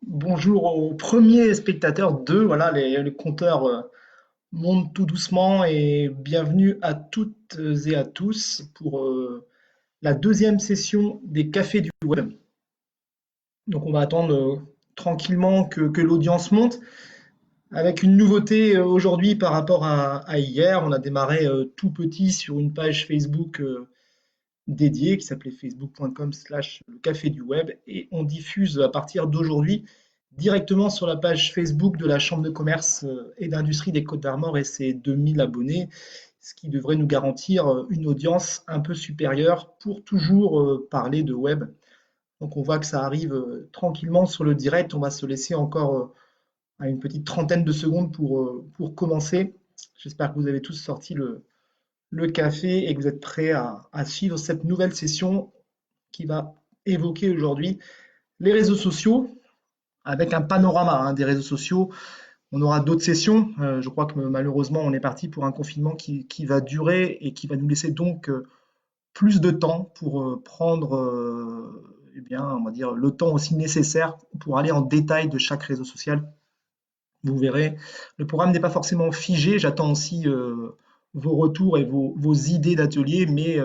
Bonjour aux premiers spectateurs de voilà, le compteur monte tout doucement et bienvenue à toutes et à tous pour la deuxième session des Cafés du Web. Donc on va attendre tranquillement que l'audience monte avec une nouveauté aujourd'hui par rapport à hier. On a démarré tout petit sur une page Facebook dédiée qui s'appelait facebook.com/le café du web et on diffuse à partir d'aujourd'hui directement sur la page Facebook de la Chambre de commerce et d'industrie des Côtes-d'Armor et ses 2000 abonnés, ce qui devrait nous garantir une audience un peu supérieure pour toujours parler de web. Donc on voit que ça arrive tranquillement sur le direct. On va se laisser encore à une petite trentaine de secondes pour commencer. J'espère que vous avez tous sorti le café et que vous êtes prêts à suivre cette nouvelle session qui va évoquer aujourd'hui les réseaux sociaux avec un panorama des réseaux sociaux. On aura d'autres sessions. Je crois que malheureusement, on est parti pour un confinement qui va durer et qui va nous laisser donc plus de temps pour prendre eh bien, on va dire, le temps aussi nécessaire pour aller en détail de chaque réseau social. Vous verrez, le programme n'est pas forcément figé. J'attends aussi vos retours et vos idées d'atelier, mais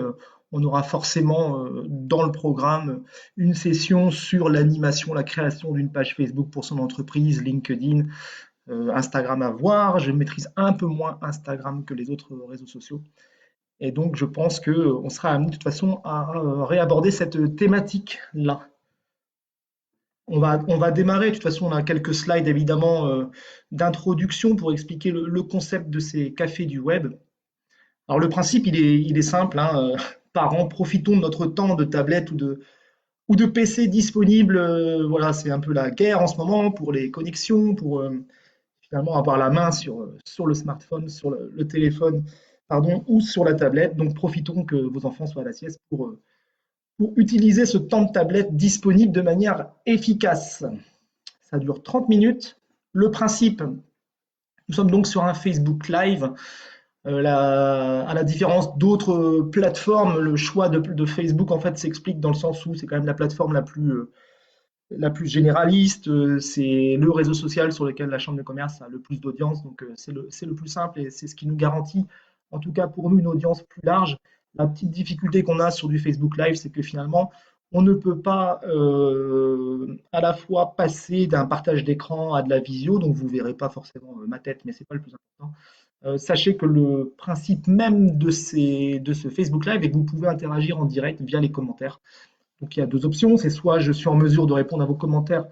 on aura forcément dans le programme une session sur l'animation, la création d'une page Facebook pour son entreprise, LinkedIn, Instagram à voir. Je maîtrise un peu moins Instagram que les autres réseaux sociaux. Et donc, je pense qu'on sera amené de toute façon à réaborder cette thématique-là. On va démarrer. De toute façon, on a quelques slides évidemment d'introduction pour expliquer le concept de ces cafés du web. Alors, le principe, il est simple, hein. Parents, profitons de notre temps de tablette ou de PC disponible. Voilà, c'est un peu la guerre en ce moment pour les connexions, pour finalement avoir la main sur le smartphone, sur le téléphone, pardon, ou sur la tablette. Donc, profitons que vos enfants soient à la sieste pour utiliser ce temps de tablette disponible de manière efficace. Ça dure 30 minutes. Le principe, nous sommes donc sur un Facebook Live. À la différence d'autres plateformes, le choix de Facebook en fait s'explique dans le sens où c'est quand même la plateforme la plus généraliste. C'est le réseau social sur lequel la Chambre de commerce a le plus d'audience. Donc c'est le plus simple et c'est ce qui nous garantit, en tout cas pour nous, une audience plus large. La petite difficulté qu'on a sur du Facebook Live, c'est que finalement, on ne peut pas à la fois passer d'un partage d'écran à de la visio, donc vous ne verrez pas forcément ma tête, mais ce n'est pas le plus important. Sachez que le principe même de ce Facebook Live est que vous pouvez interagir en direct via les commentaires. Donc il y a deux options, c'est soit je suis en mesure de répondre à vos commentaires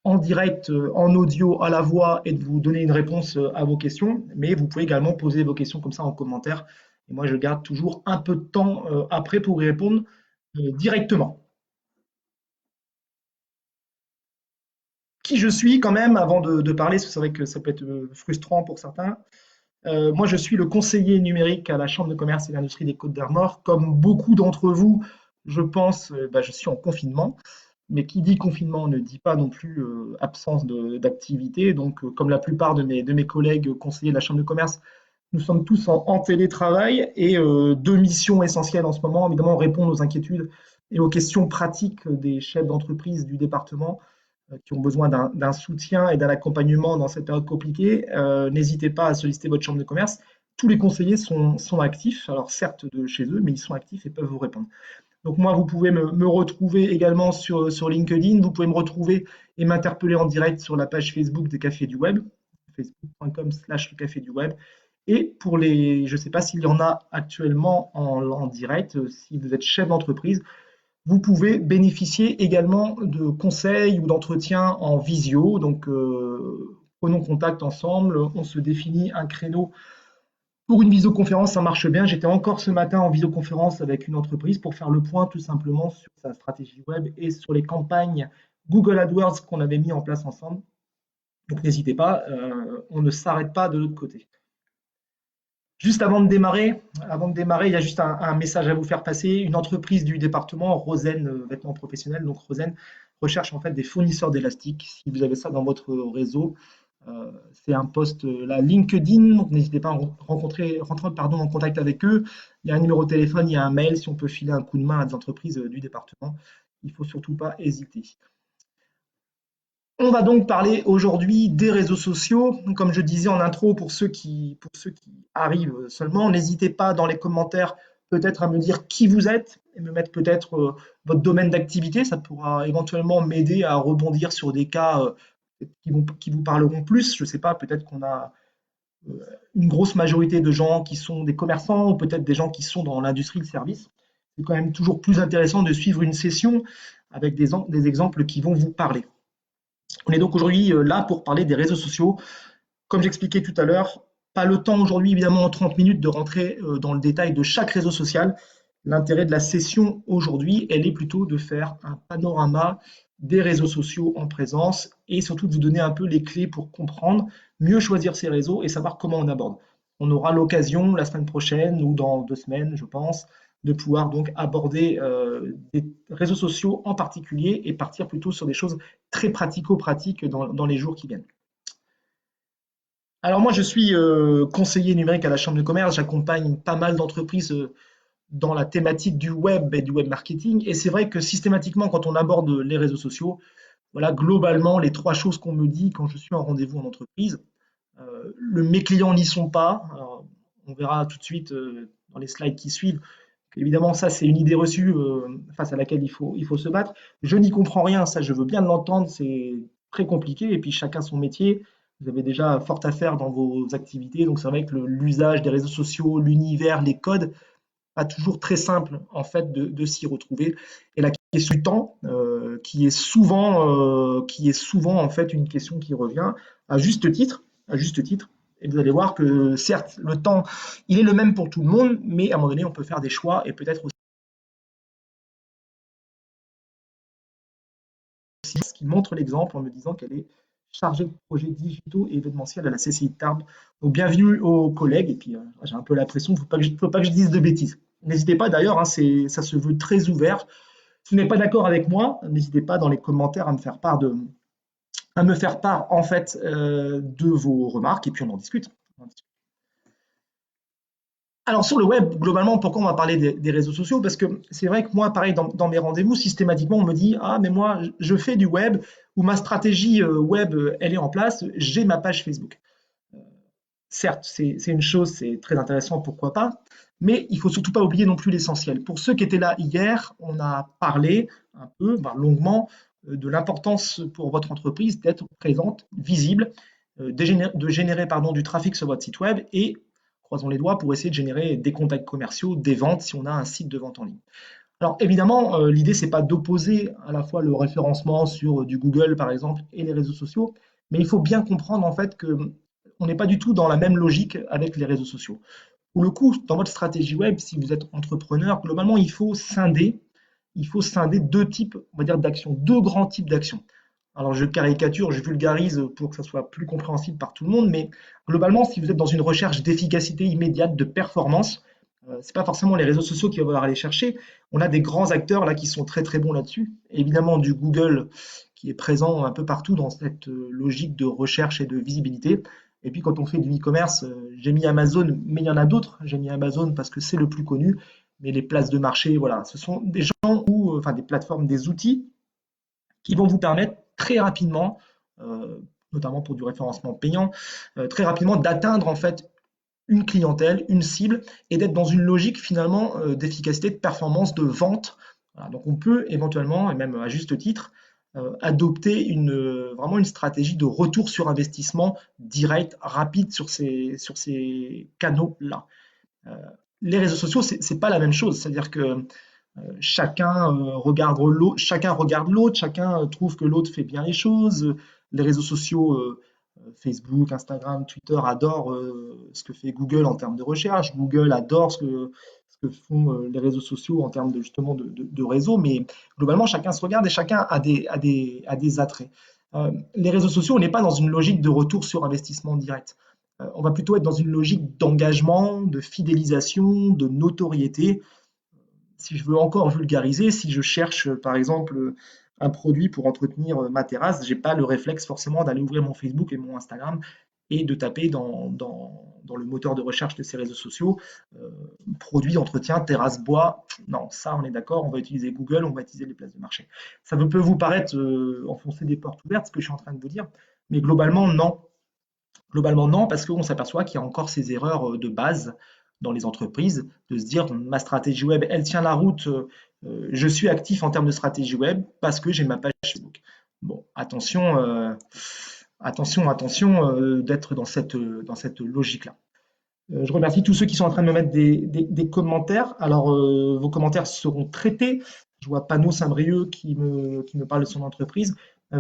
en direct, en audio, à la voix et de vous donner une réponse à vos questions, mais vous pouvez également poser vos questions comme ça en commentaire. Et moi, je garde toujours un peu de temps après pour y répondre directement. Qui je suis quand même, avant de parler, parce que c'est vrai que ça peut être frustrant pour certains. Moi, je suis le conseiller numérique à la Chambre de commerce et d'industrie des Côtes-d'Armor. Comme beaucoup d'entre vous, je pense, je suis en confinement. Mais qui dit confinement ne dit pas non plus absence d'activité. Donc, comme la plupart de mes collègues conseillers de la Chambre de commerce, nous sommes tous en télétravail et deux missions essentielles en ce moment, évidemment, répondre aux inquiétudes et aux questions pratiques des chefs d'entreprise du département qui ont besoin d'un soutien et d'un accompagnement dans cette période compliquée. N'hésitez pas à solliciter votre chambre de commerce. Tous les conseillers sont actifs, alors certes de chez eux, mais ils sont actifs et peuvent vous répondre. Donc moi, vous pouvez me retrouver également sur LinkedIn. Vous pouvez me retrouver et m'interpeller en direct sur la page Facebook des Cafés du Web, facebook.com/le Café du Web. Et pour les, je ne sais pas s'il y en a actuellement en direct, si vous êtes chef d'entreprise, vous pouvez bénéficier également de conseils ou d'entretiens en visio. Donc, prenons contact ensemble. On se définit un créneau pour une visioconférence. Ça marche bien. J'étais encore ce matin en visioconférence avec une entreprise pour faire le point tout simplement sur sa stratégie web et sur les campagnes Google AdWords qu'on avait mis en place ensemble. Donc, n'hésitez pas. On ne s'arrête pas de l'autre côté. Juste avant de démarrer, il y a juste un message à vous faire passer. Une entreprise du département, Rosen Vêtements Professionnels, donc Rosen, recherche en fait des fournisseurs d'élastique. Si vous avez ça dans votre réseau, c'est un poste là, LinkedIn, donc n'hésitez pas à rentrer en contact avec eux. Il y a un numéro de téléphone, il y a un mail si on peut filer un coup de main à des entreprises du département. Il ne faut surtout pas hésiter. On va donc parler aujourd'hui des réseaux sociaux. Comme je disais en intro, pour ceux qui arrivent seulement, n'hésitez pas dans les commentaires peut-être à me dire qui vous êtes et me mettre peut-être votre domaine d'activité. Ça pourra éventuellement m'aider à rebondir sur des cas qui vous parleront plus. Je ne sais pas, peut-être qu'on a euh, une grosse majorité de gens qui sont des commerçants ou peut-être des gens qui sont dans l'industrie de service. C'est quand même toujours plus intéressant de suivre une session avec des exemples qui vont vous parler. On est donc aujourd'hui là pour parler des réseaux sociaux. Comme j'expliquais tout à l'heure, pas le temps aujourd'hui, évidemment, en 30 minutes, de rentrer dans le détail de chaque réseau social. L'intérêt de la session aujourd'hui, elle est plutôt de faire un panorama des réseaux sociaux en présence et surtout de vous donner un peu les clés pour comprendre, mieux choisir ces réseaux et savoir comment on aborde. On aura l'occasion la semaine prochaine ou dans 2 semaines, je pense, de pouvoir donc aborder des réseaux sociaux en particulier et partir plutôt sur des choses très pratico-pratiques dans les jours qui viennent. Alors moi, je suis conseiller numérique à la Chambre de commerce. J'accompagne pas mal d'entreprises dans la thématique du web et du web marketing. Et c'est vrai que systématiquement, quand on aborde les réseaux sociaux, voilà, globalement, les trois choses qu'on me dit quand je suis en rendez-vous en entreprise, mes clients n'y sont pas. Alors, on verra tout de suite dans les slides qui suivent. Évidemment, ça, c'est une idée reçue face à laquelle il faut se battre. Je n'y comprends rien, ça, je veux bien l'entendre, c'est très compliqué. Et puis, chacun son métier. Vous avez déjà fort à faire dans vos activités. Donc, c'est vrai que l'usage des réseaux sociaux, l'univers, les codes, pas toujours très simple, en fait, de s'y retrouver. Et la question du temps, qui est souvent, en fait, une question qui revient à juste titre. Et vous allez voir que, certes, le temps, il est le même pour tout le monde, mais à un moment donné, on peut faire des choix et peut-être ce qui montre l'exemple en me disant qu'elle est chargée de projets digitaux et événementiels à la CCI de Tarbes. Donc bienvenue aux collègues, et puis j'ai un peu la pression, il ne faut pas que je dise de bêtises. N'hésitez pas d'ailleurs, hein, ça se veut très ouvert. Si vous n'êtes pas d'accord avec moi, n'hésitez pas dans les commentaires à me faire part en fait de vos remarques, et puis on en discute. Alors sur le web, globalement, pourquoi on va parler des réseaux sociaux? Parce que c'est vrai que moi, pareil, dans mes rendez-vous, systématiquement, on me dit, ah, mais moi, je fais du web, ou ma stratégie web, elle est en place, j'ai ma page Facebook. Certes, c'est une chose, c'est très intéressant, pourquoi pas, mais il faut surtout pas oublier non plus l'essentiel. Pour ceux qui étaient là hier, on a parlé un peu, longuement, de l'importance pour votre entreprise d'être présente, visible, de générer pardon, du trafic sur votre site web et, croisons les doigts, pour essayer de générer des contacts commerciaux, des ventes si on a un site de vente en ligne. Alors évidemment, l'idée, c'est pas d'opposer à la fois le référencement sur du Google, par exemple, et les réseaux sociaux, mais il faut bien comprendre en fait que on n'est pas du tout dans la même logique avec les réseaux sociaux. Pour le coup, dans votre stratégie web, si vous êtes entrepreneur, globalement, il faut scinder deux types, on va dire, d'actions, deux grands types d'actions. Alors, je caricature, je vulgarise pour que ça soit plus compréhensible par tout le monde, mais globalement, si vous êtes dans une recherche d'efficacité immédiate, de performance, c'est pas forcément les réseaux sociaux qui vont aller chercher. On a des grands acteurs là qui sont très très bons là-dessus. Évidemment, du Google qui est présent un peu partout dans cette logique de recherche et de visibilité. Et puis quand on fait du e-commerce, j'ai mis Amazon, mais il y en a d'autres. J'ai mis Amazon parce que c'est le plus connu. Mais les places de marché, voilà, ce sont des gens ou enfin des plateformes, des outils qui vont vous permettre très rapidement, notamment pour du référencement payant, très rapidement d'atteindre en fait une clientèle, une cible, et d'être dans une logique finalement d'efficacité, de performance, de vente. Voilà, donc on peut éventuellement, et même à juste titre, adopter vraiment une stratégie de retour sur investissement direct, rapide sur ces canaux-là. Euh, les réseaux sociaux, c'est pas la même chose, c'est-à-dire que chacun regarde l'autre, chacun trouve que l'autre fait bien les choses. Les réseaux sociaux, Facebook, Instagram, Twitter adorent ce que fait Google en termes de recherche. Google adore ce que font les réseaux sociaux en termes de justement de réseau. Mais globalement, chacun se regarde et chacun a des attraits. Les réseaux sociaux, on n'est pas dans une logique de retour sur investissement direct. On va plutôt être dans une logique d'engagement, de fidélisation, de notoriété. Si je veux encore vulgariser, si je cherche par exemple un produit pour entretenir ma terrasse, j'ai pas le réflexe forcément d'aller ouvrir mon Facebook et mon Instagram et de taper dans le moteur de recherche de ces réseaux sociaux, produits, entretien, terrasse, bois. Non, ça, on est d'accord, on va utiliser Google, on va utiliser les places de marché. Ça peut vous paraître enfoncer des portes ouvertes, ce que je suis en train de vous dire, mais globalement, non. Globalement, non, parce qu'on s'aperçoit qu'il y a encore ces erreurs de base dans les entreprises, de se dire ma stratégie web, elle tient la route, je suis actif en termes de stratégie web parce que j'ai ma page Facebook. Bon, attention, attention d'être dans cette logique-là. Je remercie tous ceux qui sont en train de me mettre des commentaires. Alors, vos commentaires seront traités. Je vois Pano Saint-Brieuc qui me parle de son entreprise.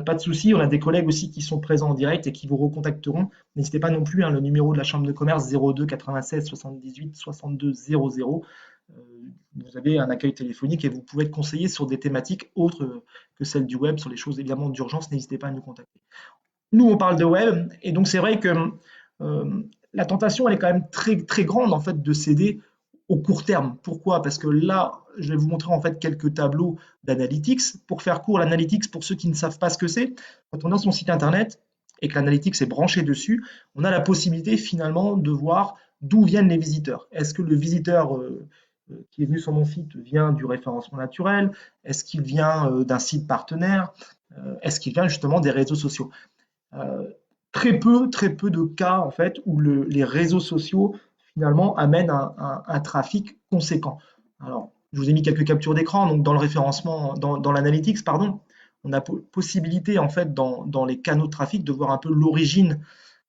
Pas de souci, on a des collègues aussi qui sont présents en direct et qui vous recontacteront. N'hésitez pas non plus, hein, le numéro de la Chambre de commerce 02 96 78 62 00. Vous avez un accueil téléphonique et vous pouvez être conseillé sur des thématiques autres que celles du web, sur les choses évidemment d'urgence. N'hésitez pas à nous contacter. Nous, on parle de web et donc c'est vrai que la tentation, elle est quand même très, très grande en fait de céder au court terme. Pourquoi? Parce que là, je vais vous montrer en fait quelques tableaux d'analytics. Pour faire court, l'analytics, pour ceux qui ne savent pas ce que c'est, quand on a son site internet et que l'analytics est branché dessus, on a la possibilité finalement de voir d'où viennent les visiteurs. Est-ce que le visiteur qui est venu sur mon site vient du référencement naturel? Est-ce qu'il vient d'un site partenaire? Est-ce qu'il vient justement des réseaux sociaux? Euh, très peu de cas en fait où les réseaux sociaux finalement amènent un trafic conséquent. Alors, je vous ai mis quelques captures d'écran. Donc, dans le référencement, dans l'analytics, pardon, on a possibilité en fait dans les canaux de trafic de voir un peu l'origine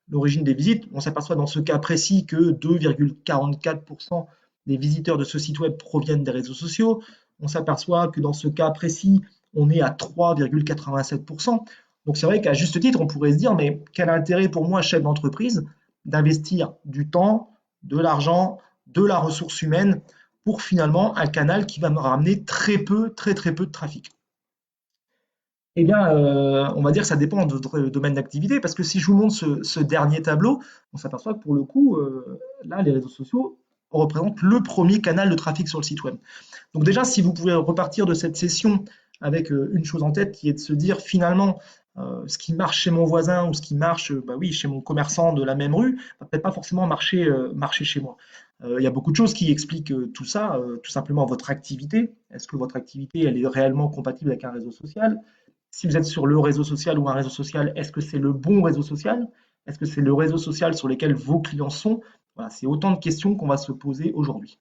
des visites. On s'aperçoit dans ce cas précis que 2,44% des visiteurs de ce site web proviennent des réseaux sociaux. On s'aperçoit que dans ce cas précis, on est à 3,87%. Donc c'est vrai qu'à juste titre, on pourrait se dire, mais quel intérêt pour moi, chef d'entreprise, d'investir du temps, de l'argent, de la ressource humaine pour finalement un canal qui va me ramener très peu, très très peu de trafic. Eh bien, on va dire que ça dépend de votre domaine d'activité, parce que si je vous montre ce dernier tableau, on s'aperçoit que pour le coup, là, les réseaux sociaux représentent le premier canal de trafic sur le site web. Donc déjà, si vous pouvez repartir de cette session avec une chose en tête, qui est de se dire finalement, ce qui marche chez mon voisin ou ce qui marche, bah oui, chez mon commerçant de la même rue, va peut-être pas forcément marcher chez moi. Il y a beaucoup de choses qui expliquent tout ça, tout simplement votre activité. Est-ce que votre activité, elle est réellement compatible avec un réseau social? Si vous êtes sur le réseau social ou un réseau social, est-ce que c'est le bon réseau social? Est-ce que c'est le réseau social sur lequel vos clients sont? Voilà, c'est autant de questions qu'on va se poser aujourd'hui.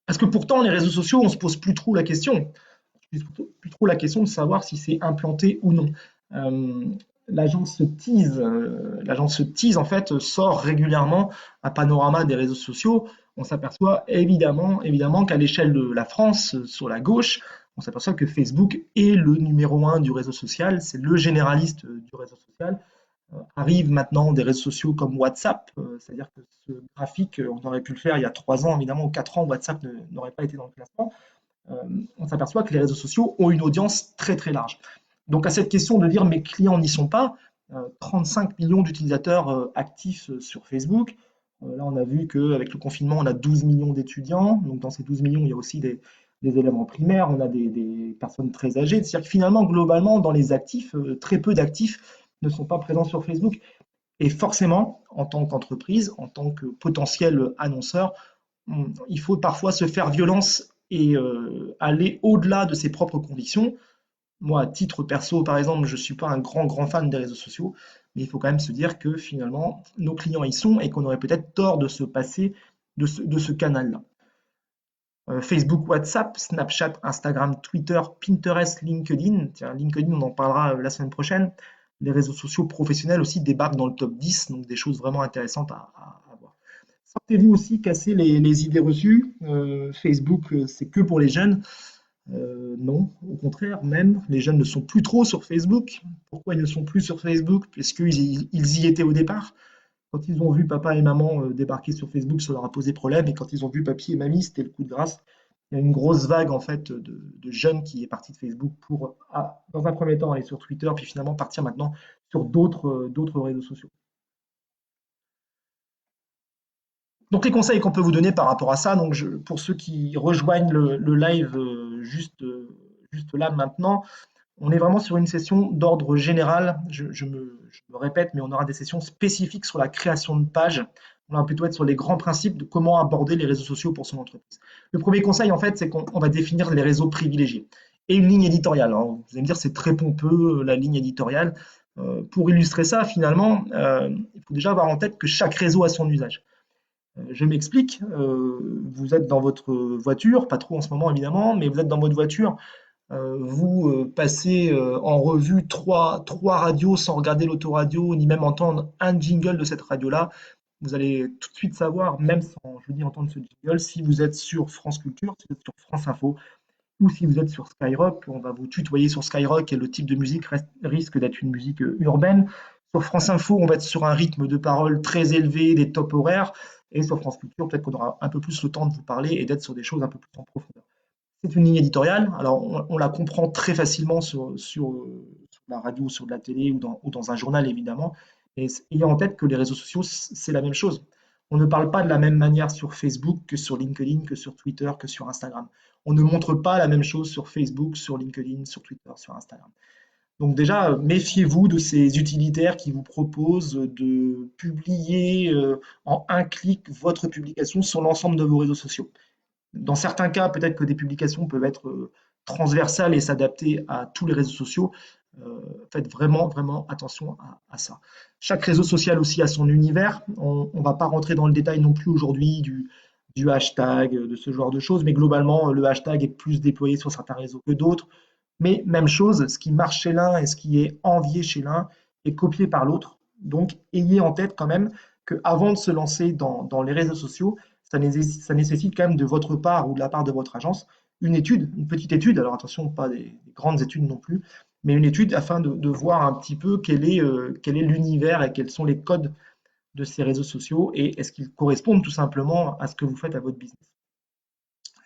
Parce que pourtant, les réseaux sociaux, on ne se pose plus trop la question. Plus trop la question de savoir si c'est implanté ou non. Euh, l'agence Tease en fait sort régulièrement un panorama des réseaux sociaux. On s'aperçoit évidemment qu'à l'échelle de la France, sur la gauche, on s'aperçoit que Facebook est le numéro un du réseau social, c'est le généraliste du réseau social. Arrivent maintenant des réseaux sociaux comme WhatsApp, c'est-à-dire que ce graphique, on aurait pu le faire il y a 3 ans, évidemment, ou 4 ans, WhatsApp n'aurait pas été dans le classement. Euh, on s'aperçoit que les réseaux sociaux ont une audience très très large. Donc à cette question de dire mes clients n'y sont pas, 35 millions d'utilisateurs actifs sur Facebook. Là, on a vu qu'avec le confinement, on a 12 millions d'étudiants. Donc dans ces 12 millions, il y a aussi des élèves en primaire, on a des personnes très âgées. C'est-à-dire que finalement, globalement, dans les actifs, très peu d'actifs ne sont pas présents sur Facebook. Et forcément, en tant qu'entreprise, en tant que potentiel annonceur, il faut parfois se faire violence et aller au-delà de ses propres convictions. Moi, à titre perso, par exemple, je ne suis pas un grand fan des réseaux sociaux, mais il faut quand même se dire que finalement, nos clients y sont et qu'on aurait peut-être tort de se passer de ce canal-là. Facebook, WhatsApp, Snapchat, Instagram, Twitter, Pinterest, LinkedIn. Tiens, LinkedIn, on en parlera la semaine prochaine. Les réseaux sociaux professionnels aussi débarquent dans le top 10, donc des choses vraiment intéressantes à voir. Sortez-vous aussi, cassez les idées reçues. Facebook, c'est que pour les jeunes. Non, au contraire, même, les jeunes ne sont plus trop sur Facebook. Pourquoi ils ne sont plus sur Facebook? Puisqu'ils y étaient au départ. Quand ils ont vu papa et maman débarquer sur Facebook, ça leur a posé problème. Et quand ils ont vu papy et mamie, c'était le coup de grâce. Il y a une grosse vague en fait de jeunes qui est partie de Facebook pour, dans un premier temps, aller sur Twitter, puis finalement partir maintenant sur d'autres réseaux sociaux. Donc les conseils qu'on peut vous donner par rapport à ça, donc pour ceux qui rejoignent le live juste là maintenant, on est vraiment sur une session d'ordre général. Je je me répète, mais on aura des sessions spécifiques sur la création de pages. On va plutôt être sur les grands principes de comment aborder les réseaux sociaux pour son entreprise. Le premier conseil, en fait, c'est qu'on va définir les réseaux privilégiés et une ligne éditoriale. Alors, vous allez me dire, c'est très pompeux, la ligne éditoriale. Pour illustrer ça, finalement, il faut déjà avoir en tête que chaque réseau a son usage. Je m'explique, vous êtes dans votre voiture, pas trop en ce moment évidemment, mais vous êtes dans votre voiture, vous passez en revue trois radios sans regarder l'autoradio, ni même entendre un jingle de cette radio-là. Vous allez tout de suite savoir, même sans, je vous dis, entendre ce jingle, si vous êtes sur France Culture, si vous êtes sur France Info, ou si vous êtes sur Skyrock. On va vous tutoyer sur Skyrock et le type de musique risque d'être une musique urbaine. Sur France Info, on va être sur un rythme de parole très élevé, des top horaires. Et sur France Culture, peut-être qu'on aura un peu plus le temps de vous parler et d'être sur des choses un peu plus en profondeur. C'est une ligne éditoriale. Alors, on la comprend très facilement sur la radio, sur de la télé ou dans un journal, évidemment. Et ayant en tête que les réseaux sociaux, c'est la même chose. On ne parle pas de la même manière sur Facebook que sur LinkedIn, que sur Twitter, que sur Instagram. On ne montre pas la même chose sur Facebook, sur LinkedIn, sur Twitter, sur Instagram. Donc déjà, méfiez-vous de ces utilitaires qui vous proposent de publier en un clic votre publication sur l'ensemble de vos réseaux sociaux. Dans certains cas, peut-être que des publications peuvent être transversales et s'adapter à tous les réseaux sociaux. Faites vraiment, vraiment attention à ça. Chaque réseau social aussi a son univers. On ne va pas rentrer dans le détail non plus aujourd'hui du hashtag, de ce genre de choses, mais globalement, le hashtag est plus déployé sur certains réseaux que d'autres. Mais même chose, ce qui marche chez l'un et ce qui est envié chez l'un est copié par l'autre. Donc, ayez en tête quand même qu'avant de se lancer dans les réseaux sociaux, ça nécessite quand même de votre part ou de la part de votre agence une étude, une petite étude, alors attention, pas des grandes études non plus, mais une étude afin de voir un petit peu quel est l'univers et quels sont les codes de ces réseaux sociaux et est-ce qu'ils correspondent tout simplement à ce que vous faites à votre business.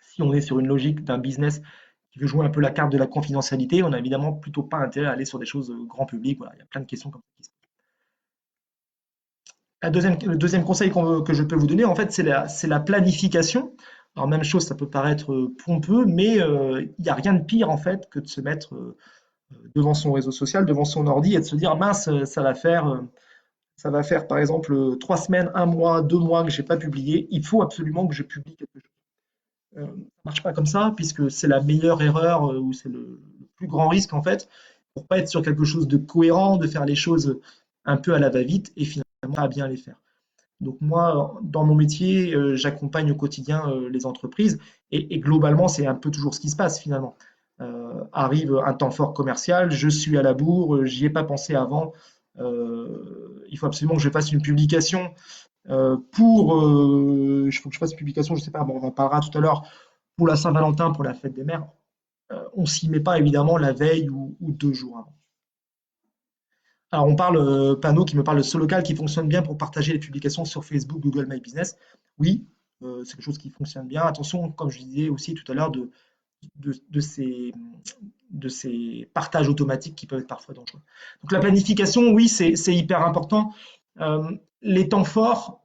Si on est sur une logique d'un business qui veut jouer un peu la carte de la confidentialité, on n'a évidemment plutôt pas intérêt à aller sur des choses grand public. Voilà, il y a plein de questions comme ça qui se posent. Le deuxième conseil que je peux vous donner, en fait, c'est la planification. Alors, même chose, ça peut paraître pompeux, mais il n'y a rien de pire, en fait, que de se mettre devant son réseau social, devant son ordi et de se dire, mince, ça va faire par exemple 3 semaines, un mois, 2 mois que je n'ai pas publié. Il faut absolument que je publie quelque chose. Ça ne marche pas comme ça, puisque c'est la meilleure erreur ou c'est le plus grand risque, en fait, pour pas être sur quelque chose de cohérent, de faire les choses un peu à la va-vite et finalement pas bien les faire. Donc moi, dans mon métier, j'accompagne au quotidien les entreprises et globalement, c'est un peu toujours ce qui se passe finalement. Arrive un temps fort commercial, je suis à la bourre, j'y ai pas pensé avant. Il faut absolument que je fasse une publication il faut que je fasse une publication, je sais pas, bon, on en parlera tout à l'heure pour la Saint-Valentin, pour la fête des mères. On s'y met pas évidemment la veille ou 2 jours avant. Alors, on parle, Panneau qui me parle de ce local qui fonctionne bien pour partager les publications sur Facebook, Google My Business. Oui, c'est quelque chose qui fonctionne bien. Attention, comme je disais aussi tout à l'heure, de ces partages automatiques qui peuvent être parfois dangereux. Donc, la planification, oui, c'est hyper important. Les temps forts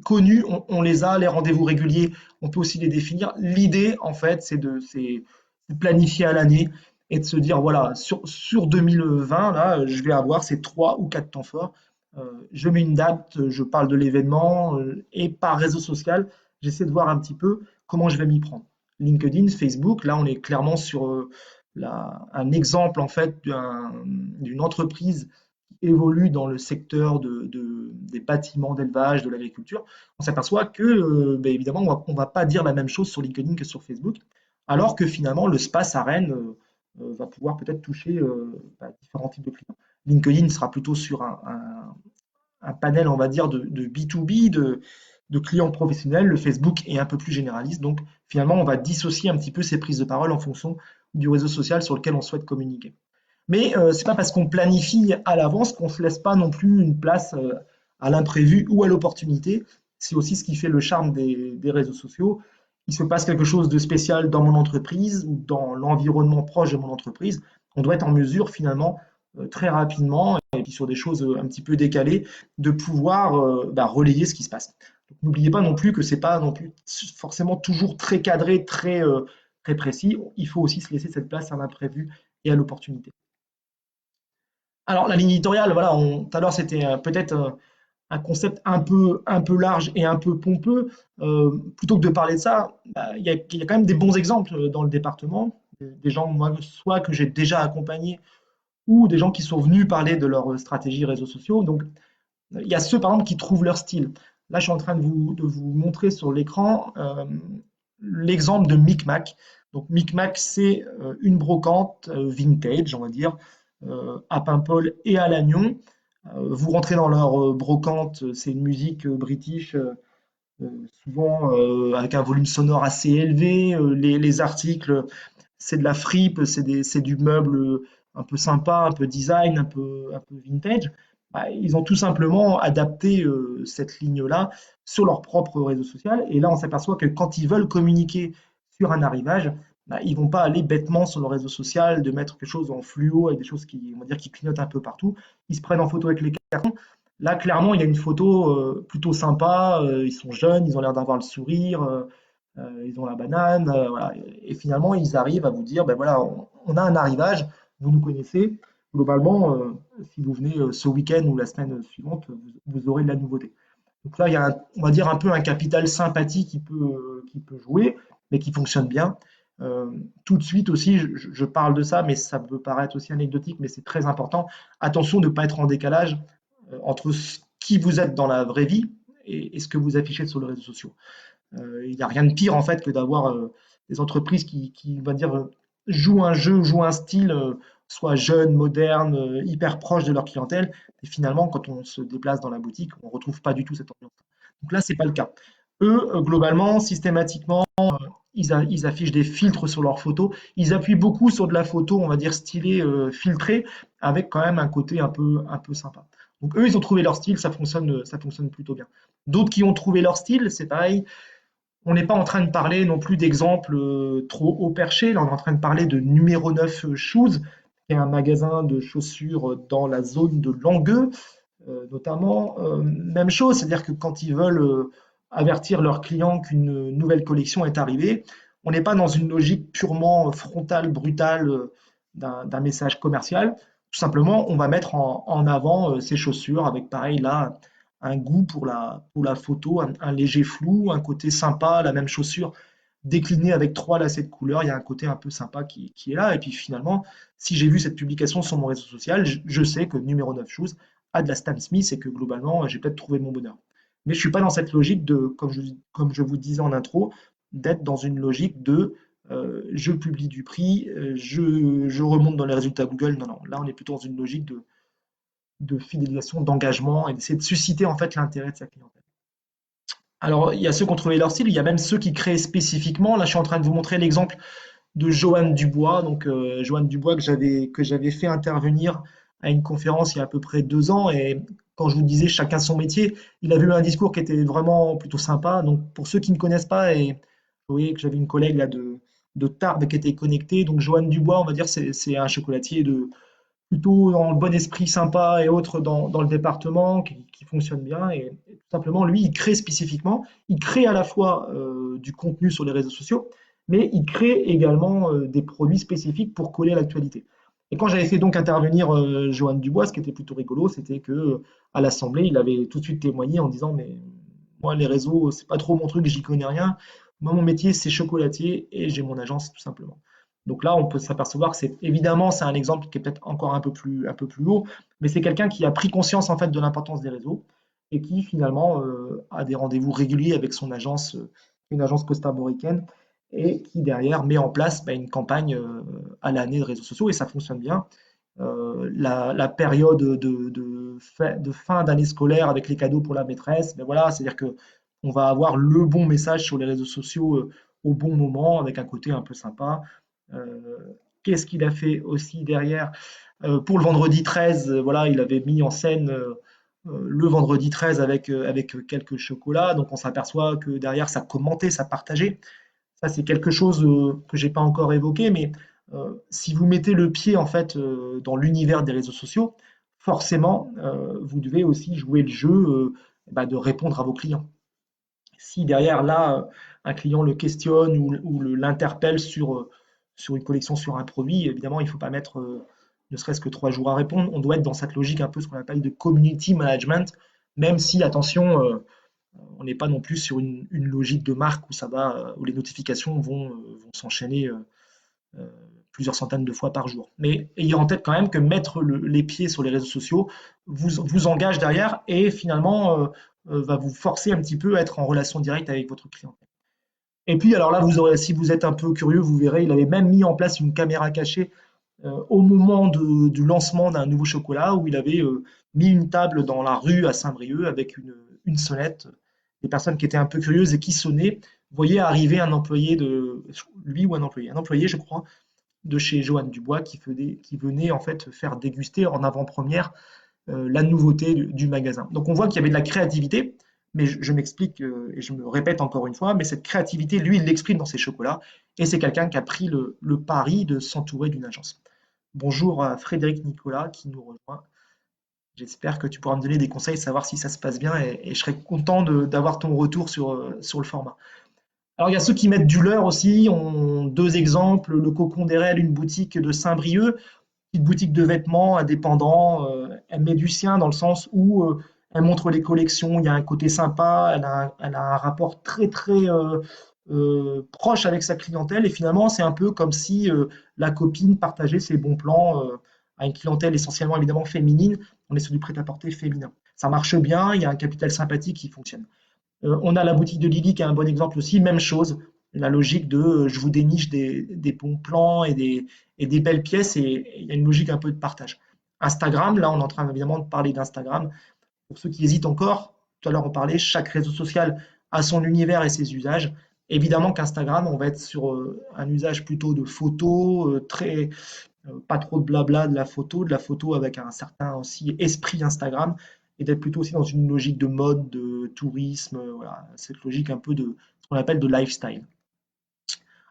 connus, on les a, les rendez-vous réguliers, on peut aussi les définir. L'idée, en fait, c'est de planifier à l'année et de se dire, voilà, sur 2020, là, je vais avoir ces 3 ou 4 temps forts. Je mets une date, je parle de l'événement et par réseau social, j'essaie de voir un petit peu comment je vais m'y prendre. LinkedIn, Facebook, là, on est clairement sur un exemple en fait d'une entreprise qui évolue dans le secteur des bâtiments d'élevage, de l'agriculture. On s'aperçoit que, ben, évidemment, on va pas dire la même chose sur LinkedIn que sur Facebook, alors que finalement, le SPACE à Rennes va pouvoir peut-être toucher différents types de clients. LinkedIn sera plutôt sur un panel, on va dire, de B2B, de clients professionnels. Le Facebook est un peu plus généraliste. Donc, finalement, on va dissocier un petit peu ces prises de parole en fonction du réseau social sur lequel on souhaite communiquer. Mais c'est pas parce qu'on planifie à l'avance qu'on se laisse pas non plus une place à l'imprévu ou à l'opportunité. C'est aussi ce qui fait le charme des réseaux sociaux. Il se passe quelque chose de spécial dans mon entreprise ou dans l'environnement proche de mon entreprise. On doit être en mesure finalement très rapidement et puis sur des choses un petit peu décalées de pouvoir relayer ce qui se passe. Donc, n'oubliez pas non plus que c'est pas non plus forcément toujours très cadré, très précis. Il faut aussi se laisser cette place à l'imprévu et à l'opportunité. Alors, la ligne éditoriale, voilà, tout à l'heure, c'était peut-être un concept un peu large et un peu pompeux. Plutôt que de parler de ça, bah, il y a quand même des bons exemples dans le département, des gens, moi, soit que j'ai déjà accompagnés ou des gens qui sont venus parler de leur stratégie réseaux sociaux. Donc, il y a ceux, par exemple, qui trouvent leur style. Là, je suis en train de vous montrer sur l'écran l'exemple de Micmac. Donc, Micmac, c'est une brocante vintage, on va dire, à Paimpol et à Lannion. Vous rentrez dans leur brocante, c'est une musique british, souvent avec un volume sonore assez élevé. Les articles, c'est de la fripe, c'est du meuble un peu sympa, un peu design, un peu vintage. Bah, ils ont tout simplement adapté cette ligne-là sur leur propre réseau social. Et là, on s'aperçoit que quand ils veulent communiquer sur un arrivage, bah, ils vont pas aller bêtement sur le réseau social, de mettre quelque chose en fluo avec des choses qui, on va dire, qui clignotent un peu partout. Ils se prennent en photo avec les cartons. Là, clairement, il y a une photo plutôt sympa. Ils sont jeunes, ils ont l'air d'avoir le sourire. Ils ont la banane, voilà. Et finalement, ils arrivent à vous dire, ben voilà, on a un arrivage, vous nous connaissez. Globalement, si vous venez ce week-end ou la semaine suivante, vous aurez de la nouveauté. Donc là, il y a, on va dire, un peu un capital sympathie qui peut jouer, mais qui fonctionne bien. Euh, Tout de suite aussi, je parle de ça, mais ça peut paraître aussi anecdotique, mais c'est très important. Attention de ne pas être en décalage entre qui vous êtes dans la vraie vie et ce que vous affichez sur les réseaux sociaux. Il n'y a rien de pire en fait que d'avoir des entreprises qui va dire, jouent un jeu, jouent un style, soit jeune, moderne, hyper proche de leur clientèle. Et finalement, quand on se déplace dans la boutique, on ne retrouve pas du tout cette ambiance. Donc là, c'est pas le cas. Eux, globalement, systématiquement, ils affichent des filtres sur leurs photos. Ils appuient beaucoup sur de la photo, on va dire stylée, filtrée, avec quand même un côté un peu sympa. Donc eux, ils ont trouvé leur style, ça fonctionne plutôt bien. D'autres qui ont trouvé leur style, c'est pareil, on n'est pas en train de parler non plus d'exemples trop haut perchés. Là, on est en train de parler de Numéro 9 Shoes, qui est un magasin de chaussures dans la zone de Langueux, notamment. Même chose, c'est-à-dire que quand ils veulent avertir leurs clients qu'une nouvelle collection est arrivée, on n'est pas dans une logique purement frontale, brutale d'un message commercial. Tout simplement, on va mettre en avant ces chaussures avec, pareil, là, un goût pour la photo, un léger flou, un côté sympa, la même chaussure déclinée avec trois lacets de couleurs, il y a un côté un peu sympa qui est là. Et puis finalement, si j'ai vu cette publication sur mon réseau social, je sais que numéro 9 Shoes a de la Stan Smith et que globalement, j'ai peut-être trouvé mon bonheur. Mais je ne suis pas dans cette logique de, comme je vous disais en intro, d'être dans une logique de je publie du prix, je remonte dans les résultats Google. Non, non, là on est plutôt dans une logique de fidélisation, d'engagement et d'essayer de susciter en fait l'intérêt de sa clientèle. Alors, il y a ceux qui ont trouvé leur style, il y a même ceux qui créent spécifiquement. Là, je suis en train de vous montrer l'exemple de Joanne Dubois. Donc, Joanne Dubois que j'avais fait intervenir à une conférence il y a à peu près 2 ans. Et quand je vous disais chacun son métier, il avait eu un discours qui était vraiment plutôt sympa. Donc, pour ceux qui ne connaissent pas, et vous voyez que j'avais une collègue là de Tarbes qui était connectée. Donc, Joanne Dubois, on va dire, c'est un chocolatier plutôt dans le bon esprit sympa et autres dans le département qui fonctionne bien. Et tout simplement, lui, il crée spécifiquement, il crée à la fois du contenu sur les réseaux sociaux, mais il crée également des produits spécifiques pour coller à l'actualité. Et quand j'avais fait donc intervenir Johan Dubois, ce qui était plutôt rigolo, c'était que à l'Assemblée, il avait tout de suite témoigné en disant mais moi les réseaux, c'est pas trop mon truc, j'y connais rien. Moi mon métier c'est chocolatier et j'ai mon agence tout simplement. Donc là, on peut s'apercevoir que c'est évidemment c'est un exemple qui est peut-être encore un peu plus haut, mais c'est quelqu'un qui a pris conscience en fait de l'importance des réseaux et qui finalement a des rendez-vous réguliers avec son agence, une agence costarmoricaine, et qui derrière met en place bah, une campagne à l'année de réseaux sociaux et ça fonctionne bien. La période de fin d'année scolaire avec les cadeaux pour la maîtresse, ben voilà, c'est-à-dire que on va avoir le bon message sur les réseaux sociaux au bon moment avec un côté un peu sympa. Qu'est-ce qu'il a fait aussi derrière pour le vendredi 13, voilà, il avait mis en scène le vendredi 13 avec quelques chocolats. Donc on s'aperçoit que derrière, ça commentait, ça partageait. Ça, c'est quelque chose que j'ai pas encore évoqué, mais si vous mettez le pied en fait dans l'univers des réseaux sociaux, forcément, vous devez aussi jouer le jeu bah, de répondre à vos clients. Si derrière là, un client le questionne ou l'interpelle sur une collection, sur un produit, évidemment, il ne faut pas mettre ne serait-ce que 3 jours à répondre. On doit être dans cette logique un peu ce qu'on appelle de community management, même si, attention, on n'est pas non plus sur une logique de marque où où les notifications vont s'enchaîner euh, plusieurs centaines de fois par jour. Mais ayez en tête quand même que mettre les pieds sur les réseaux sociaux vous engage derrière et finalement va vous forcer un petit peu à être en relation directe avec votre client. Et puis alors là, si vous êtes un peu curieux, vous verrez, il avait même mis en place une caméra cachée au moment du lancement d'un nouveau chocolat où il avait mis une table dans la rue à Saint-Brieuc avec une sonnette. Des personnes qui étaient un peu curieuses et qui sonnaient voyaient arriver un employé lui ou un employé je crois, de chez Johan Dubois qui venait en fait faire déguster en avant-première la nouveauté du magasin. Donc on voit qu'il y avait de la créativité, mais je m'explique et je me répète encore une fois, mais cette créativité, lui, il l'exprime dans ses chocolats et c'est quelqu'un qui a pris le pari de s'entourer d'une agence. Bonjour à Frédéric Nicolas qui nous rejoint. J'espère que tu pourras me donner des conseils, savoir si ça se passe bien et je serais content d'avoir ton retour sur le format. Alors il y a ceux qui mettent du leurre aussi, ont 2 exemples, le Cocon des Rêves, une boutique de Saint-Brieuc, petite boutique de vêtements indépendant, elle met du sien dans le sens où elle montre les collections, il y a un côté sympa, elle a un rapport très très proche avec sa clientèle et finalement c'est un peu comme si la copine partageait ses bons plans à une clientèle essentiellement évidemment féminine, on est sur du prêt-à-porter féminin. Ça marche bien, il y a un capital sympathique qui fonctionne. On a la boutique de Lily qui est un bon exemple aussi, même chose, la logique de je vous déniche des bons plans et des belles pièces et il y a une logique un peu de partage. Instagram, là on est en train évidemment de parler d'Instagram. Pour ceux qui hésitent encore, tout à l'heure on parlait, chaque réseau social a son univers et ses usages. Évidemment qu'Instagram, on va être sur un usage plutôt de photo, pas trop de blabla de la photo avec un certain aussi esprit Instagram et d'être plutôt aussi dans une logique de mode, de tourisme, voilà, cette logique un peu de ce qu'on appelle de lifestyle.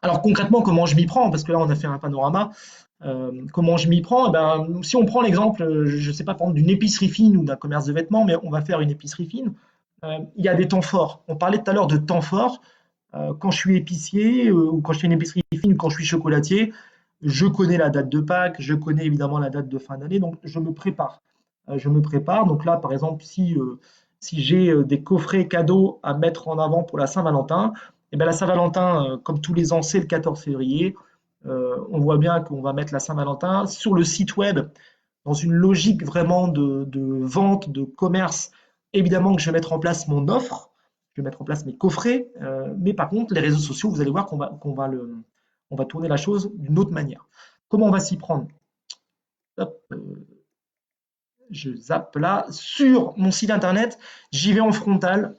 Alors concrètement, comment je m'y prends? Parce que là, on a fait un panorama. Comment je m'y prends? Eh ben, si on prend l'exemple, je ne sais pas, par exemple, d'une épicerie fine ou d'un commerce de vêtements, mais on va faire une épicerie fine. Il y a des temps forts. On parlait tout à l'heure de temps forts. Quand je suis épicier ou quand je fais une épicerie fine ou quand je suis chocolatier, je connais la date de Pâques, je connais évidemment la date de fin d'année, donc je me prépare. Je me prépare. Donc là, par exemple, si j'ai des coffrets cadeaux à mettre en avant pour la Saint-Valentin, et bien la Saint-Valentin, comme tous les ans, c'est le 14 février. On voit bien qu'on va mettre la Saint-Valentin sur le site web dans une logique vraiment de vente, de commerce. Évidemment que je vais mettre en place mon offre, je vais mettre en place mes coffrets, mais par contre, les réseaux sociaux, vous allez voir on va tourner la chose d'une autre manière. Comment on va s'y prendre? Hop, je zappe là. Sur mon site internet, j'y vais en frontal.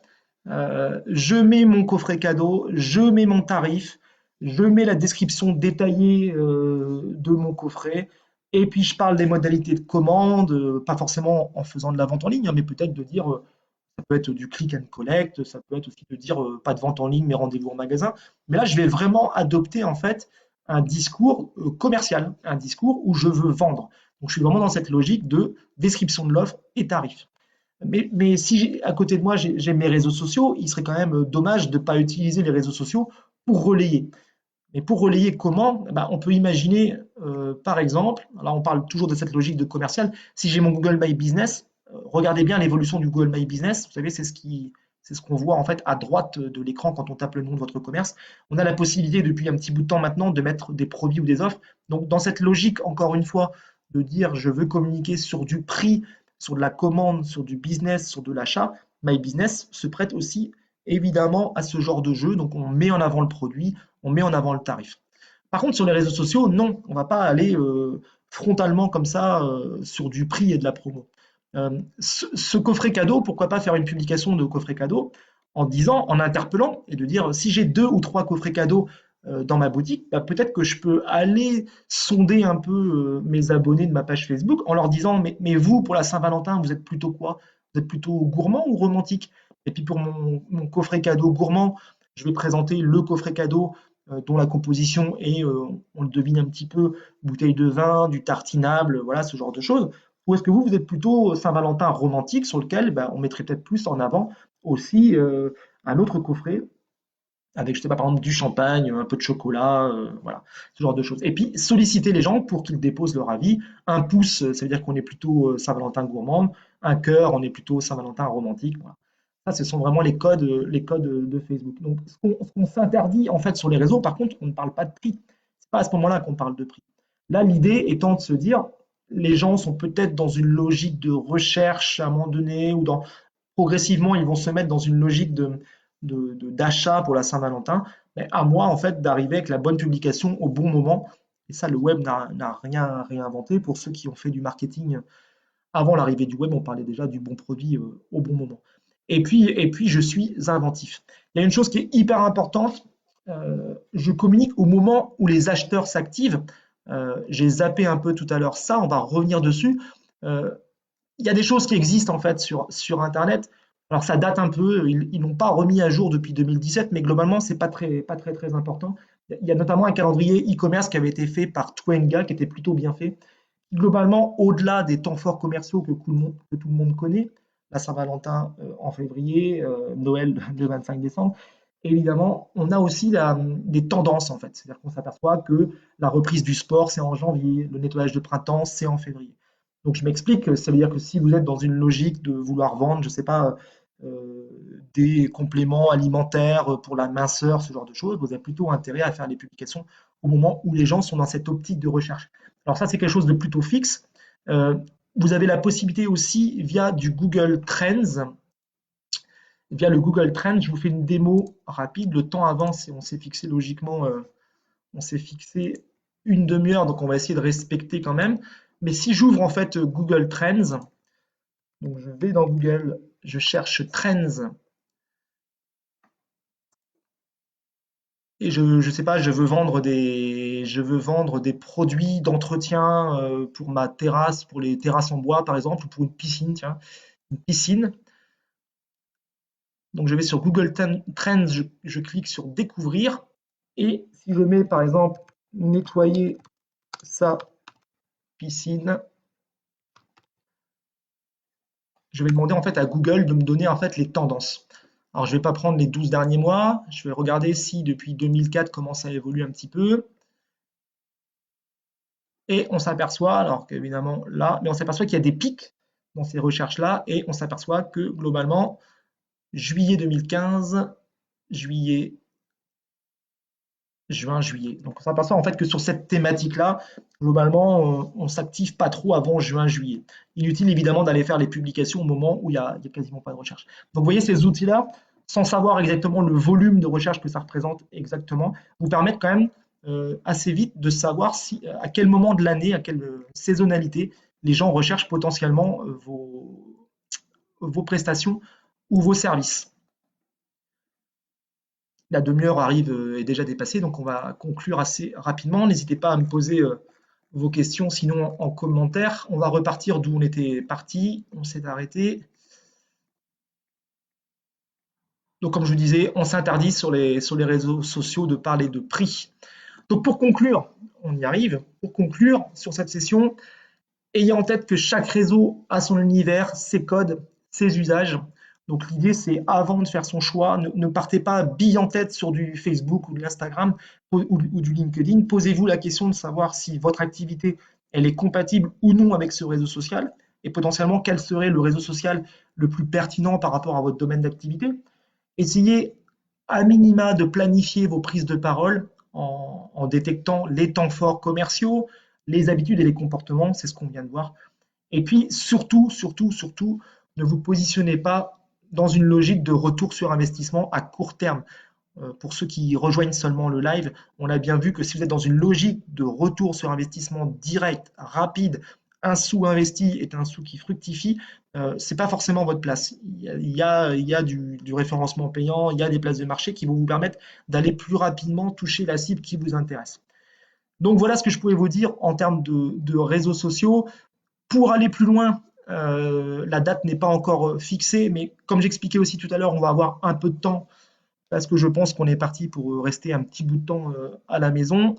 Je mets mon coffret cadeau, je mets mon tarif, je mets la description détaillée de mon coffret, et puis je parle des modalités de commande, pas forcément en faisant de la vente en ligne, hein, mais peut-être de dire, ça peut être du click and collect, ça peut être aussi de dire pas de vente en ligne, mais rendez-vous en magasin. Mais là, je vais vraiment adopter en fait un discours commercial, un discours où je veux vendre. Donc je suis vraiment dans cette logique de description de l'offre et tarif. Mais si à côté de moi, j'ai mes réseaux sociaux, il serait quand même dommage de ne pas utiliser les réseaux sociaux pour relayer. Mais pour relayer comment? Eh ben, on peut imaginer, par exemple, là on parle toujours de cette logique de commercial, si j'ai mon Google My Business, regardez bien l'évolution du Google My Business, vous savez, c'est ce qu'on voit en fait à droite de l'écran quand on tape le nom de votre commerce. On a la possibilité depuis un petit bout de temps maintenant de mettre des produits ou des offres. Donc dans cette logique, encore une fois, de dire je veux communiquer sur du prix, sur de la commande, sur du business, sur de l'achat, My Business se prête aussi évidemment à ce genre de jeu. Donc on met en avant le produit, on met en avant le tarif. Par contre, sur les réseaux sociaux, non, on ne va pas aller frontalement comme ça sur du prix et de la promo. Ce coffret cadeau, pourquoi pas faire une publication de coffret cadeau en disant, en interpellant et de dire si j'ai 2 ou 3 coffrets cadeaux dans ma boutique, bah, peut-être que je peux aller sonder un peu mes abonnés de ma page Facebook en leur disant mais vous, pour la Saint-Valentin, vous êtes plutôt quoi? Vous êtes plutôt gourmand ou romantique? Et puis pour mon coffret cadeau gourmand, je vais présenter le coffret cadeau dont la composition est, on le devine un petit peu, bouteille de vin, du tartinable, voilà ce genre de choses. Ou est-ce que vous êtes plutôt Saint-Valentin romantique sur lequel on mettrait peut-être plus en avant aussi un autre coffret avec, je sais pas, par exemple, du champagne, un peu de chocolat, voilà, ce genre de choses. Et puis, solliciter les gens pour qu'ils déposent leur avis. Un pouce, ça veut dire qu'on est plutôt Saint-Valentin gourmande. Un cœur, on est plutôt Saint-Valentin romantique. Voilà. Ça, ce sont vraiment les codes de Facebook. Donc, ce qu'on s'interdit, en fait, sur les réseaux, par contre, on ne parle pas de prix. C'est pas à ce moment-là qu'on parle de prix. Là, l'idée étant de se dire, les gens sont peut-être dans une logique de recherche à un moment donné, ou progressivement, ils vont se mettre dans une logique d'achat pour la Saint-Valentin. Mais à moi, en fait, d'arriver avec la bonne publication au bon moment. Et ça, le web n'a rien réinventé. Pour ceux qui ont fait du marketing avant l'arrivée du web, on parlait déjà du bon produit au bon moment. Et puis, je suis inventif. Il y a une chose qui est hyper importante. Je communique au moment où les acheteurs s'activent. J'ai zappé un peu tout à l'heure ça, on va revenir dessus. Euh, il y a des choses qui existent en fait sur Internet. Alors ça date un peu, ils n'ont pas remis à jour depuis 2017, mais globalement, c'est pas très important. Il y a notamment un calendrier e-commerce qui avait été fait par Twenga, qui était plutôt bien fait. Globalement, au-delà des temps forts commerciaux que tout le monde connaît, la Saint-Valentin en février, Noël le 25 décembre, évidemment, on a aussi des tendances en fait. C'est-à-dire qu'on s'aperçoit que la reprise du sport, c'est en janvier, le nettoyage de printemps, c'est en février. Donc je m'explique, ça veut dire que si vous êtes dans une logique de vouloir vendre, je ne sais pas, euh, des compléments alimentaires pour la minceur, ce genre de choses, vous avez plutôt intérêt à faire les publications au moment où les gens sont dans cette optique de recherche. Alors ça, c'est quelque chose de plutôt fixe. Euh, Vous avez la possibilité aussi via du Google Trends, via le Google Trends, je vous fais une démo rapide. Le temps avance et on s'est fixé logiquement, on s'est fixé une demi-heure, donc on va essayer de respecter quand même. Mais si j'ouvre en fait Google Trends, donc je vais dans Google, je cherche Trends et je sais pas, je veux vendre des produits d'entretien pour ma terrasse, pour les terrasses en bois par exemple, ou pour une piscine, tiens, une piscine. Donc je vais sur Google Trends, je clique sur découvrir et si je mets par exemple nettoyer sa piscine, je vais demander en fait à Google de me donner en fait les tendances. Alors je ne vais pas prendre les 12 derniers mois, je vais regarder si depuis 2004 comment ça évolue un petit peu. Et on s'aperçoit, alors qu'évidemment là, mais on s'aperçoit qu'il y a des pics dans ces recherches-là et on s'aperçoit que globalement, juillet 2015, juillet, juin, juillet. Donc on s'aperçoit en fait que sur cette thématique-là, globalement, on ne s'active pas trop avant juin, juillet. Inutile évidemment d'aller faire les publications au moment où il y a quasiment pas de recherche. Donc vous voyez ces outils-là, sans savoir exactement le volume de recherche que ça représente exactement, vous permettent quand même assez vite de savoir à quel moment de l'année, à quelle saisonnalité, les gens recherchent potentiellement vos prestations ou vos services. La demi-heure arrive, est déjà dépassée, donc on va conclure assez rapidement. N'hésitez pas à me poser vos questions, sinon en commentaire. On va repartir d'où on était parti, on s'est arrêté. Donc comme je vous disais, on s'interdit sur les réseaux sociaux de parler de prix. Donc pour conclure, on y arrive, pour conclure sur cette session, ayez en tête que chaque réseau a son univers, ses codes, ses usages. Donc l'idée, c'est avant de faire son choix, ne partez pas bille en tête sur du Facebook ou de l'Instagram ou du LinkedIn. Posez-vous la question de savoir si votre activité, elle est compatible ou non avec ce réseau social et potentiellement quel serait le réseau social le plus pertinent par rapport à votre domaine d'activité. Essayez à minima de planifier vos prises de parole en détectant les temps forts commerciaux, les habitudes et les comportements, c'est ce qu'on vient de voir. Et puis surtout, surtout, surtout, ne vous positionnez pas dans une logique de retour sur investissement à court terme. Pour ceux qui rejoignent seulement le live, on a bien vu que si vous êtes dans une logique de retour sur investissement direct, rapide, un sou investi est un sou qui fructifie, ce n'est pas forcément votre place. Il y a du référencement payant, il y a des places de marché qui vont vous permettre d'aller plus rapidement toucher la cible qui vous intéresse. Donc voilà ce que je pouvais vous dire en termes de réseaux sociaux. Pour aller plus loin, la date n'est pas encore fixée, mais comme j'expliquais aussi tout à l'heure, on va avoir un peu de temps parce que je pense qu'on est parti pour rester un petit bout de temps à la maison.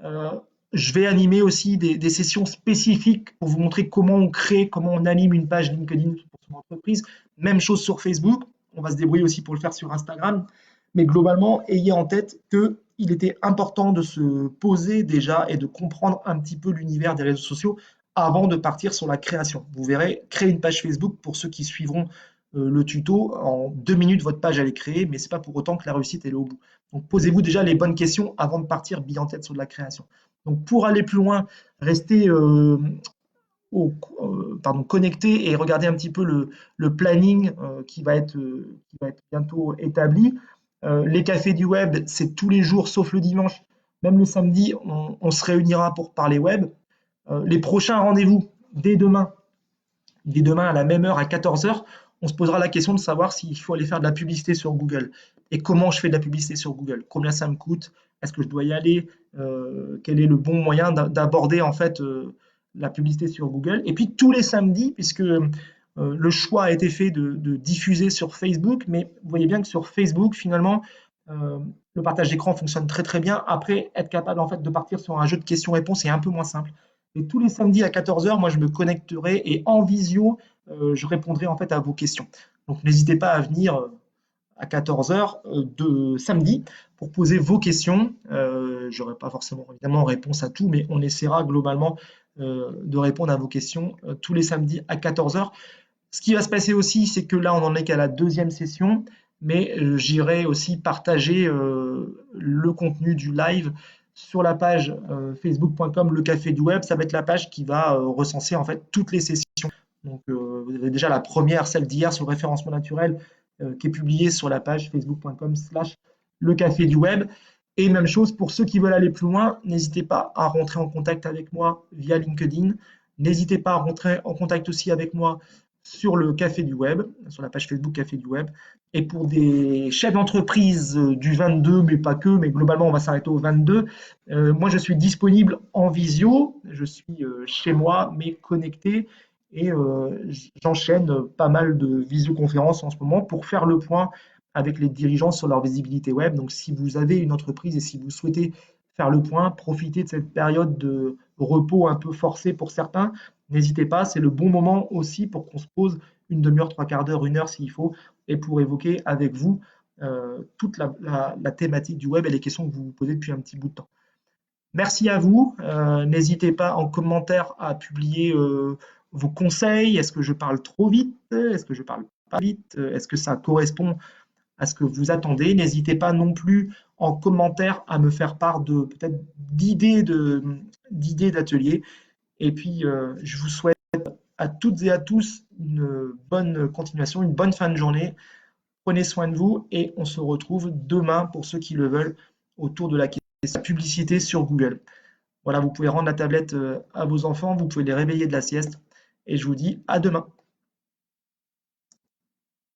Euh, je vais animer aussi des sessions spécifiques pour vous montrer comment on crée, comment on anime une page LinkedIn pour son entreprise. Même chose sur Facebook. On va se débrouiller aussi pour le faire sur Instagram. Mais globalement, ayez en tête qu'il était important de se poser déjà et de comprendre un petit peu l'univers des réseaux sociaux avant de partir sur la création. Vous verrez, créer une page Facebook, pour ceux qui suivront le tuto, en 2 minutes, votre page elle est créée, mais ce n'est pas pour autant que la réussite elle est au bout. Donc posez-vous déjà les bonnes questions avant de partir bien en tête sur de la création. Donc pour aller plus loin, restez connecté et regardez un petit peu le planning qui va être bientôt établi. Les cafés du web, c'est tous les jours sauf le dimanche. Même le samedi, on se réunira pour parler web. Les prochains rendez-vous, dès demain à la même heure, à 14 heures, on se posera la question de savoir s'il faut aller faire de la publicité sur Google. Et comment je fais de la publicité sur Google? Combien ça me coûte? Est-ce que je dois y aller? Quel est le bon moyen d'aborder en fait la publicité sur Google? Et puis tous les samedis, puisque le choix a été fait de diffuser sur Facebook, mais vous voyez bien que sur Facebook, finalement, euh, le partage d'écran fonctionne très très bien. Après, être capable en fait de partir sur un jeu de questions-réponses est un peu moins simple. Et tous les samedis à 14 heures, moi, je me connecterai et en visio, je répondrai en fait à vos questions. Donc, n'hésitez pas à venir à 14 heures de samedi pour poser vos questions. Je n'aurai pas forcément évidemment réponse à tout, mais on essaiera globalement de répondre à vos questions tous les samedis à 14 heures. Ce qui va se passer aussi, c'est que là, on n'en est qu'à la deuxième session, mais j'irai aussi partager le contenu du live sur la page facebook.com le café du web. Ça va être la page qui va recenser en fait toutes les sessions. Donc vous avez déjà la première, celle d'hier sur le référencement naturel, qui est publiée sur la page facebook.com/slash le café du web. Et même chose pour ceux qui veulent aller plus loin, n'hésitez pas à rentrer en contact avec moi via LinkedIn. N'hésitez pas à rentrer en contact aussi avec moi sur le Café du Web, sur la page Facebook Café du Web. Et pour des chefs d'entreprise du 22, mais pas que, mais globalement on va s'arrêter au 22, moi je suis disponible en visio, je suis chez moi mais connecté et j'enchaîne pas mal de visioconférences en ce moment pour faire le point avec les dirigeants sur leur visibilité web. Donc si vous avez une entreprise et si vous souhaitez faire le point, profitez de cette période de repos un peu forcé pour certains. N'hésitez pas, c'est le bon moment aussi pour qu'on se pose une demi-heure, trois quarts d'heure, une heure s'il faut, et pour évoquer avec vous toute la thématique du web et les questions que vous vous posez depuis un petit bout de temps. Merci à vous. N'hésitez pas en commentaire à publier vos conseils. Est-ce que je parle trop vite? Est-ce que je parle pas vite? Est-ce que ça correspond à ce que vous attendez? N'hésitez pas non plus en commentaire à me faire part de peut-être d'idées d'ateliers. Et puis, je vous souhaite à toutes et à tous une bonne continuation, une bonne fin de journée. Prenez soin de vous et on se retrouve demain pour ceux qui le veulent autour de la question de la publicité sur Google. Voilà, vous pouvez rendre la tablette à vos enfants, vous pouvez les réveiller de la sieste et je vous dis à demain.